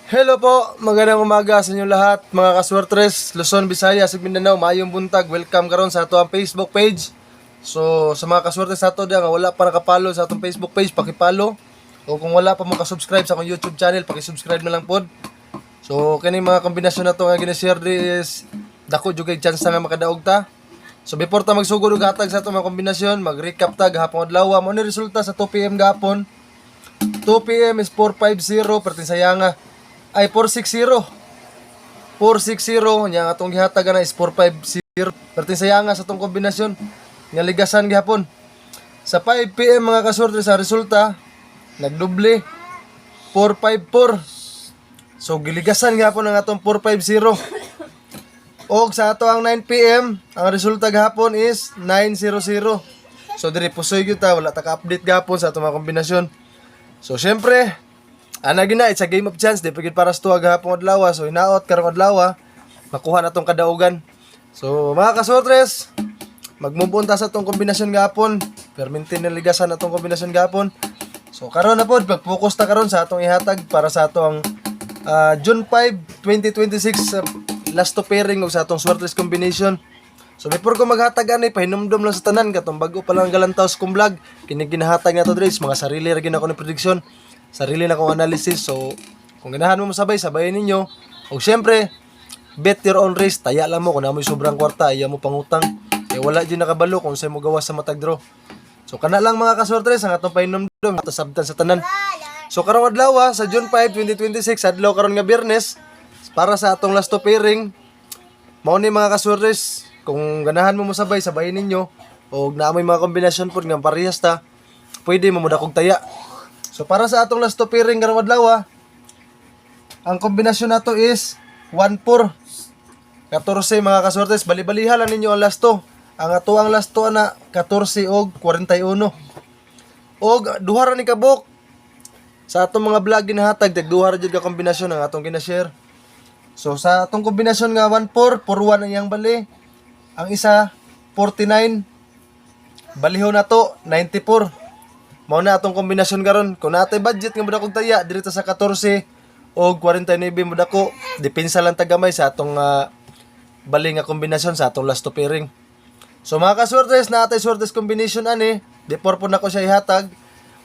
Hello po, magandang umaga sa inyo lahat, mga kaswertres, Luzon, Visayas, ug Mindanao, maayong buntag. Welcome karon sa ato ang Facebook page. So, sa mga kaswertres nato diyan nga wala pa nakapalo sa atong Facebook page, paki-follow. O kung wala pa mo ka-subscribe sa akong YouTube channel, paki-subscribe na lang pod. So, kani mga kombinasyon nato nga gina-share is dako jud kay chance nga makadaog ta. So, before ta magsugod og hatag sa atong mga kombinasyon, mag-recap ta gahapon adlaw. Mo ni resulta sa 2 PM gahapon. 2 PM is 450 pertin sayanga ay 460 nya atong gihatag na is 450 pertin sayanga sa atong kombinasyon nga ligasan gihapon sa 5 PM mga kasorte. Sa resulta nagdoble 454, so giligasan gihapon ang atong 450. Og sa ato ang 9 PM ang resulta gihapon is 900. So diri pusoy gyud ta, wala ta ka-update gihapon sa atong mga kombinasyon. So syempre ana gina, it's a game of chance. Di pagid para sa tuwa gahapon adlaw. So hinaot karong adlaw makuha na tong kadaugan. So mga kasortres, mag-move on ta sa tong kombinasyon gahapon. Permintin na ligasan atong kombinasyon gahapon. So karon na pod mag-focus ta karon sa atong ihatag para sa atong June 5, 2026 last to pairing og sa atong swertres combination. So before ko maghatag ani, pahinumdum lang sa tanan katong bago pa lang galantaw kong vlog. Kini ginahatag nato dres mga sarili ra gina ko ni prediction, sarili na kong analysis. So kung ganahan mo masabay, sabayin ninyo. O syempre, bet your own risk. Taya lang mo kung na mo'y sobrang kwarta, iya mo pangutang. Kaya wala din nakabalo kung sa'yo mo gawa sa matag draw. So kana lang mga kasortres ang atong pahinumdum, ato sabtan sa tanan. So karong adlaw sa June 5, 2026, adlaw karon nga Biyernes, para sa atong last to pairing. Mao ni mga kasortres, kung ganahan mo masabay, sabayin ninyo. O naamoy mga kombinasyon po nga parehas ta, pwede mo mudakog taya. So para sa atong last to pairing karong adlaw, ang kombinasyon nato is 1-4 14 mga kasortes. Bali-baliha lang ninyo ang last to. Ang ato ang last to na 14 og 41. Og duha ra ni kabuk sa atong mga vlog ginahatag, duha ra jud ka kombinasyon ang atong gina-share. So sa atong kombinasyon nga 1-4, 4-1 ang iyang bali. Ang isa 49. Balihon na to 94. Mao na atong kombinasyon karon. Kung natay budget nga mudakog taya dito sa 14 o 49 mudako, depensa lang tagamay sa atong bali nga kombinasyon sa atong last to pairing. So mga kasortes, natay sortes combination ani, before po nako siya ihatag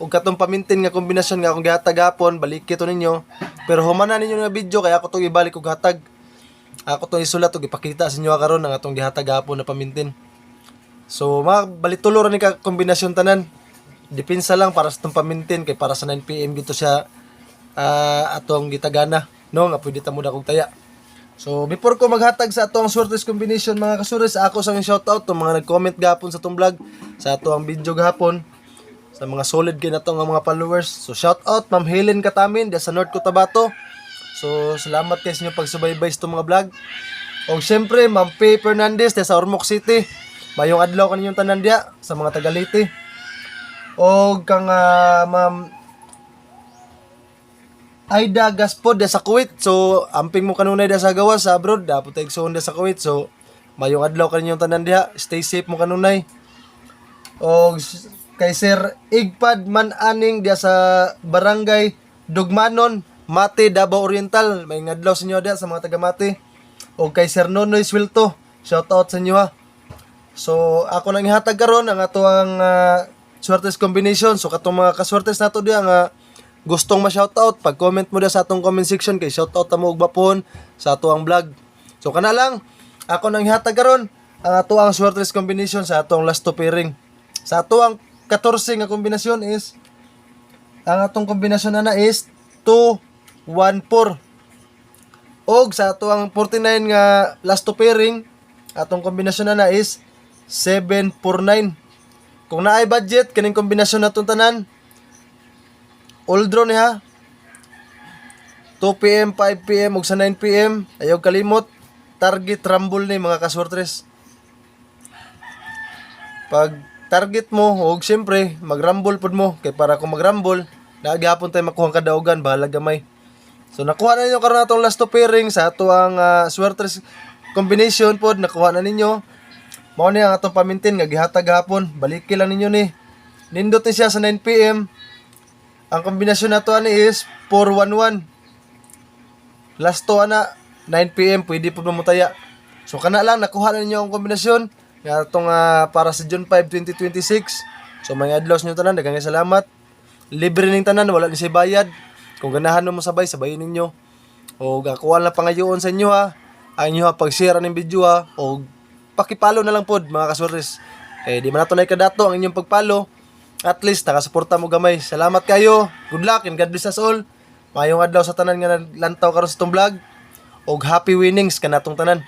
ug katong pamintin nga kombinasyon nga akong gihatag gapon, balik ito ninyo. Pero humana ninyo nga video kaya ako tong ibalik og hatag. Ako tong isulat ug ipakita sa inyo karon ang atong gihatag gapon na pamintin. So mga balitulo ra ni ka kombinasyon tanan. Depensa lang para sa itong pamintin, kay para sa 9 PM gito siya atong gitagana, no, nga pwede ta mo dakog taya. So before ko maghatag sa atong swertes combination mga kasures, ako sa mga shoutout to mga nag-comment gahapon sa atong vlog, sa atong video gahapon, sa mga solid kay natong mga followers. So shoutout Ma'am Helen Katamin dia sa North Cotabato. So salamat kayo sa inyong pagsubaybay sa itong mga vlog. O syempre Ma'am P. Fernandez dia sa Ormoc City. Mayong adlaw kaninyong tanan dia sa mga Tagalite. O kang Ma'am Aida Gaspod da sa Kuwait. So amping mo kanunay da sa gawas sa abroad, dapat tay igsoon da sa Kuwait. So mayong adlaw kaninyong tanan diha, stay safe mo kanunay. O kay Sir Igpad Man-aning dia sa Barangay Dugmanon, Mate, Davao Oriental, may adlaw sa inyo diha sa mga taga Mate. O kay Sir Nonoy Swilto, shout out sa inyo ha. So ako nang ihatag karon ang ato ang swertes combination. So katong mga kaswertes nato diha nga gustong ma-shoutout, pag-comment mo diha sa atong comment section kay shoutout ta mo og bapon sa ato ang vlog. So kana lang, ako nang ihatag karon ang ato ang swertes combination sa atong last to pairing. Sa ato ang 14 nga kombinasyon is ang atong kombinasyon na is 2-1-4. Og sa ato ang 49 nga last to pairing, atong kombinasyon na is 7-4-9. Kung naay budget kining kombinasyon natong tanan, all draw ni ha. 2 PM, 5 PM ug sa 9 PM, ayaw kalimot target rumble ni mga kaswertres. Pag target mo og syempre mag-rumble pud mo, kay para kung mag-rumble naagihapon tay makuha ang kadaugan, bahala gamay. So nakuha na ninyo karon atong last to pairing sa ato ang swertres combination pod, nakuha na ninyo. Mao ni ang atong pamintin nga gihatag gahapon, baliki lang ninyo ni. Nindot ni siya sa 9 PM. Ang kombinasyon nato ani is 411. Last to ana 9 PM pwede po mamutaya. So kana lang nakuha na ninyo ang kombinasyon nga atong para sa June 5, 2026. So mga adlaws nyo tanan, daghang salamat. Libre ning tanan, wala ni say bayad. Kung ganahan mo sabay, sabayin ninyo. O gakuha na pangayoon sa inyo ha. Ang inyo ha pag-share ning video ha. O pakipalo na lang pod mga kasurres. Di man nato na ikadato ang inyong pagpalo. At least nakasuporta mo gamay. Salamat kayo. Good luck and God bless us all. Mayong adlaw sa tanan nga lantaw karon sa tong vlog. Og happy winnings kanatong tanan.